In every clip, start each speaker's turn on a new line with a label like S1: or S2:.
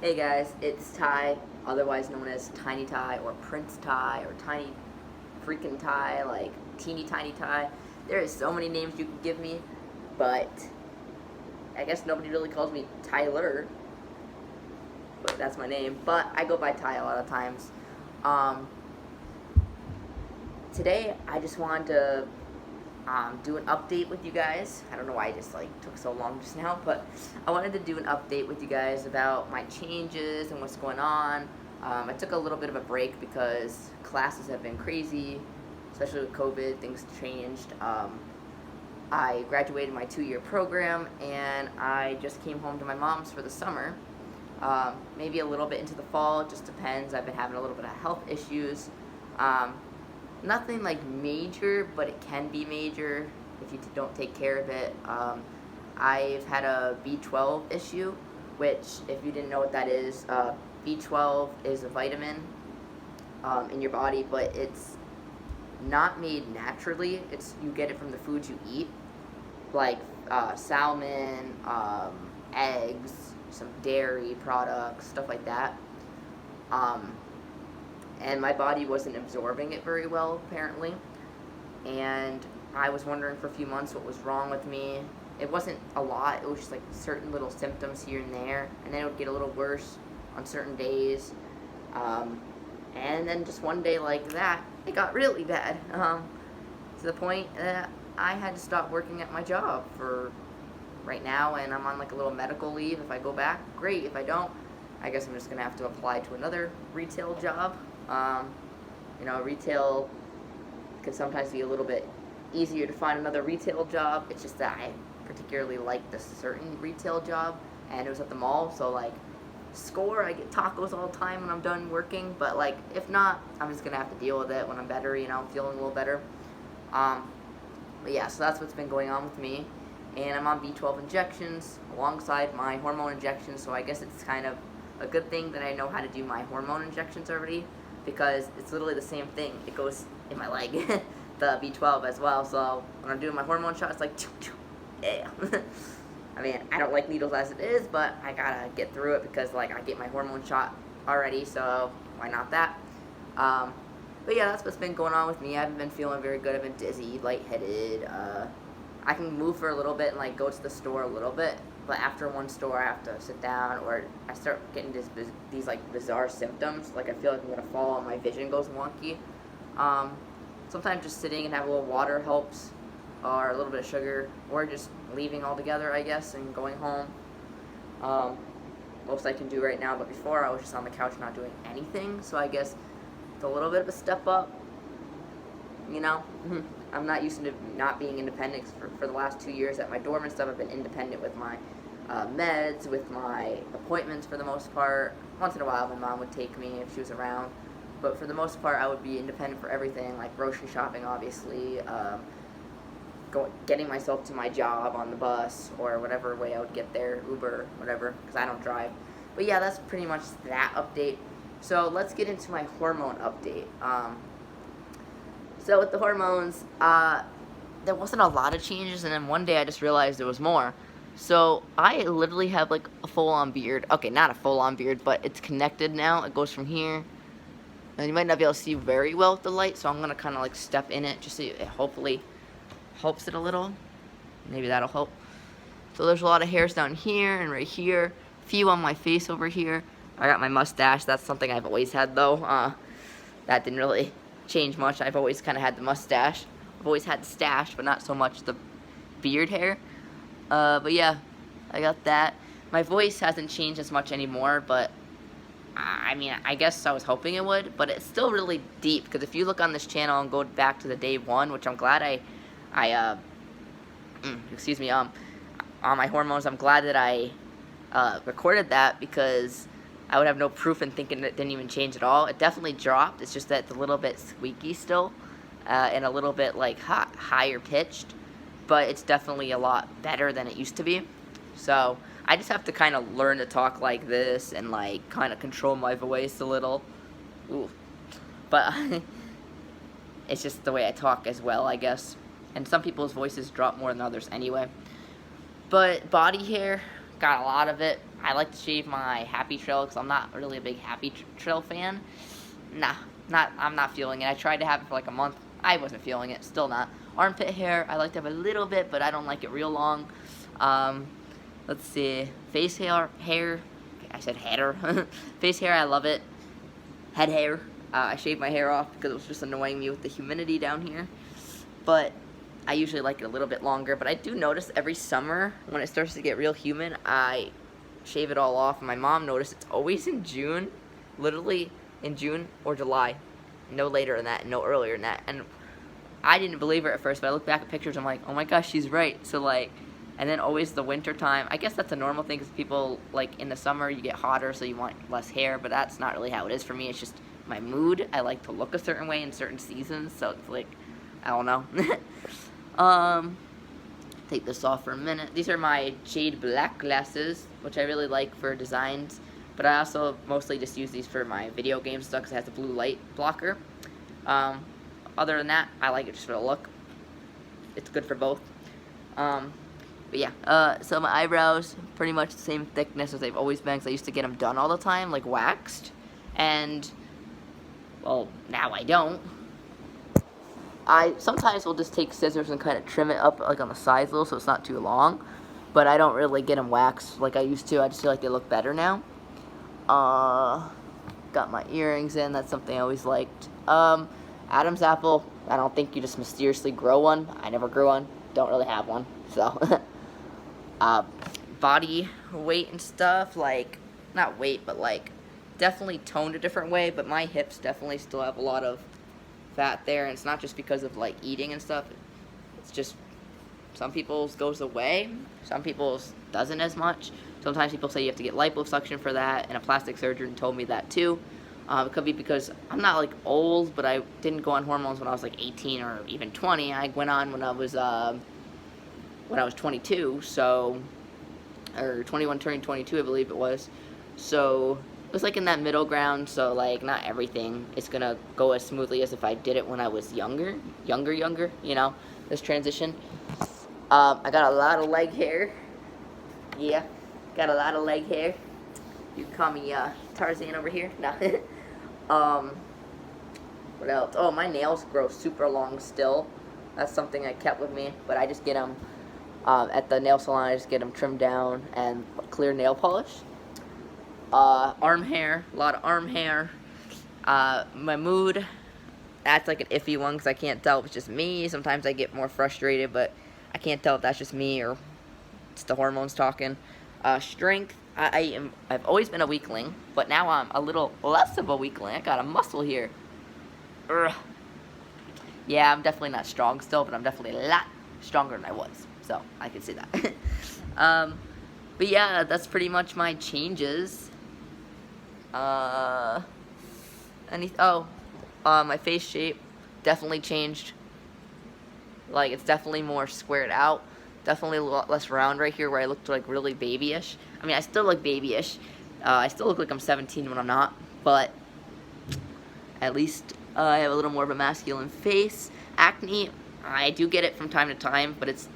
S1: Hey guys, it's Ty, otherwise known as Tiny Ty or Prince Ty or Tiny freaking Ty, like Teeny Tiny Ty. There is so many names you can give me, but I guess nobody really calls me Tyler, but that's my name. But I go by Ty a lot of times. Um, Today I just wanted to do an update with you guys. I don't know why I just took so long just now, but I wanted to do an update with you guys about my changes and what's going on. I took a little bit of a break because classes have been crazy, especially with COVID. Things changed. I graduated my 2-year program and I just came home to my mom's for the summer. Maybe a little bit into the fall, it just depends. I've been having a little bit of health issues. Nothing like major, but it can be major if you don't take care of it. I've had a B12 issue, which, if you didn't know what that is, B12 is a vitamin in your body, but it's not made naturally. You get it from the foods you eat, like salmon, eggs, some dairy products, stuff like that. And my body wasn't absorbing it very well, apparently. And I was wondering for a few months what was wrong with me. It wasn't a lot, it was just like certain little symptoms here and there, and then it would get a little worse on certain days. And then just one day like that, it got really bad, to the point that I had to stop working at my job for right now, and I'm on like a little medical leave. If I go back, great. If I don't, I guess I'm just gonna have to apply to another retail job. Retail can sometimes be a little bit easier to find another retail job. It's just that I particularly like this certain retail job, and it was at the mall, so like, score, I get tacos all the time when I'm done working, but like, if not, I'm just gonna have to deal with it when I'm better, feeling a little better. But yeah, so that's what's been going on with me, and I'm on B12 injections alongside my hormone injections, so I guess it's kind of a good thing that I know how to do my hormone injections already, because it's literally the same thing. It goes in my leg, the B12 as well. So when I'm doing my hormone shot, it's like, yeah. I mean, I don't like needles as it is, but I gotta get through it because I get my hormone shot already, so why not that? But yeah, that's what's been going on with me. I haven't been feeling very good. I've been dizzy, lightheaded. I can move for a little bit and go to the store a little bit, but after one store I have to sit down, or I start getting these bizarre symptoms. I feel like I'm gonna fall and my vision goes wonky. Sometimes just sitting and have a little water helps, or a little bit of sugar, or just leaving altogether, I guess, and going home. Most I can do right now, but before I was just on the couch not doing anything, so I guess it's a little bit of a step up. I'm not used to not being independent. For the last 2 years at my dorm and stuff, I've been independent with my meds, with my appointments for the most part. Once in a while my mom would take me if she was around, but for the most part I would be independent for everything, like grocery shopping, obviously, getting myself to my job on the bus, or whatever way I would get there, Uber, whatever, because I don't drive. But yeah, that's pretty much that update. So let's get into my hormone update. So with the hormones, there wasn't a lot of changes, and then one day I just realized there was more. So I literally have a full-on beard. Okay, not a full-on beard, but it's connected now. It goes from here, and you might not be able to see very well with the light, so I'm gonna kind of step in it just so it hopefully helps it a little. Maybe that'll help. So there's a lot of hairs down here and right here. A few on my face over here. I got my mustache. That's something I've always had, though. That didn't really change much. I've always kind of had the mustache. I've always had the stash, but not so much the beard hair. But yeah, I got that. My voice hasn't changed as much anymore, but I mean, I guess I was hoping it would, but it's still really deep, because if you look on this channel and go back to the day one, which I'm glad excuse me, on my hormones, I'm glad that I recorded that, because I would have no proof in thinking it didn't even change at all. It definitely dropped. It's just that it's a little bit squeaky still, and a little bit higher pitched, but it's definitely a lot better than it used to be. So I just have to kind of learn to talk like this and kind of control my voice a little. Ooh. But it's just the way I talk as well, I guess. And some people's voices drop more than others anyway. But body hair, got a lot of it. I like to shave my happy trail because I'm not really a big happy trail fan. Nah, I'm not feeling it. I tried to have it for like a month. I wasn't feeling it. Still not. Armpit hair, I like to have a little bit, but I don't like it real long. Let's see. Face hair. I said hair. Face hair, I love it. Head hair. I shaved my hair off because it was just annoying me with the humidity down here. But I usually like it a little bit longer. But I do notice every summer when it starts to get real humid, I shave it all off. And my mom noticed it's always in June. Literally in June or July. No later than that, no earlier than that. And I didn't believe her at first, but I look back at pictures, I'm like, oh my gosh, she's right. So like, and then always the winter time. I guess that's a normal thing because people, like in the summer, you get hotter, so you want less hair, but that's not really how it is for me. It's just my mood. I like to look a certain way in certain seasons, so it's like, I don't know. Take this off for a minute. These are my jade black glasses, which I really like for designs, but I also mostly just use these for my video game stuff because it has a blue light blocker. Other than that, I like it just for the look. It's good for both. But yeah, so my eyebrows, pretty much the same thickness as they've always been, because I used to get them done all the time, like waxed. And, well, now I don't. I sometimes will just take scissors and kind of trim it up, like on the sides a little, so it's not too long. But I don't really get them waxed like I used to. I just feel like they look better now. Got my earrings in. That's something I always liked. Adam's apple. I don't think you just mysteriously grow one. I never grew one. Don't really have one. So, body weight and stuff, like, not weight, but like, definitely toned a different way, but my hips definitely still have a lot of fat there, and it's not just because of, like, eating and stuff. It's just, some people's goes away, some people's doesn't as much. Sometimes people say you have to get liposuction for that, and a plastic surgeon told me that too. It could be because I'm not, like, old, but I didn't go on hormones when I was, like, 18 or even 20. I went on when I was 22, so, or 21 turning 22, I believe it was. So, it was, like, in that middle ground, so, like, not everything is gonna go as smoothly as if I did it when I was younger, you know, this transition. I got a lot of leg hair. Yeah, got a lot of leg hair. You can call me, Tarzan over here. No. What else? Oh, my nails grow super long still. That's something I kept with me, but I just get them, at the nail salon, I just get them trimmed down and clear nail polish. Arm hair, a lot of arm hair. My mood, that's like an iffy one because I can't tell if it's just me. Sometimes I get more frustrated, but I can't tell if that's just me or it's the hormones talking. Strength, I've always been a weakling, but now I'm a little less of a weakling. I got a muscle here. Yeah, I'm definitely not strong still, but I'm definitely a lot stronger than I was. So, I can say that. But yeah, that's pretty much my changes. My face shape definitely changed. Like, it's definitely more squared out. Definitely a lot less round right here where I looked like really babyish. I mean, I still look babyish. I still look like I'm 17 when I'm not, but at least I have a little more of a masculine face. Acne, I do get it from time to time, but it's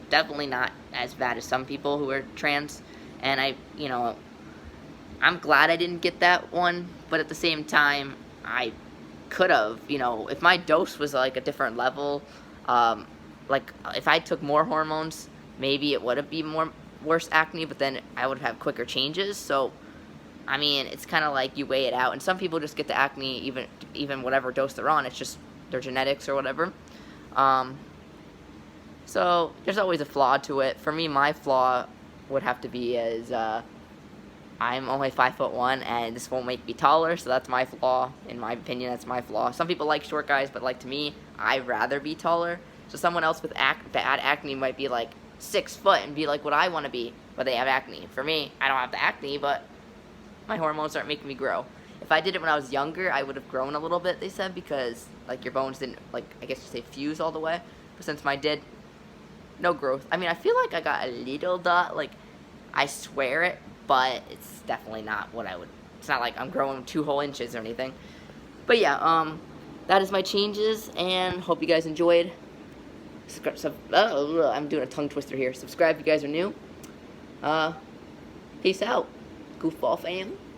S1: definitely not as bad as some people who are trans. And I'm glad I didn't get that one, but at the same time, I could have, if my dose was like a different level, like if I took more hormones, maybe it would have been worse acne, but then I would have quicker changes. So, I mean, it's kind of like you weigh it out, and some people just get the acne even whatever dose they're on. It's just their genetics or whatever. So there's always a flaw to it. For me, my flaw would have to be I'm only 5'1", and this won't make me taller, so that's my flaw. In my opinion, that's my flaw. Some people like short guys, but like to me, I'd rather be taller. So someone else with bad acne might be like 6 foot and be like what I want to be, but they have acne. For me, I don't have the acne, but my hormones aren't making me grow. If I did it when I was younger, I would have grown a little bit, they said, because like your bones didn't, like, I guess you say fuse all the way. But since mine did, no growth. I mean, I feel like I got a little dot, like, I swear it, but it's definitely not what I would, it's not like I'm growing 2 whole inches or anything. But yeah, that is my changes, and hope you guys enjoyed. I'm doing a tongue twister here. Subscribe if you guys are new. Peace out. Goofball fam.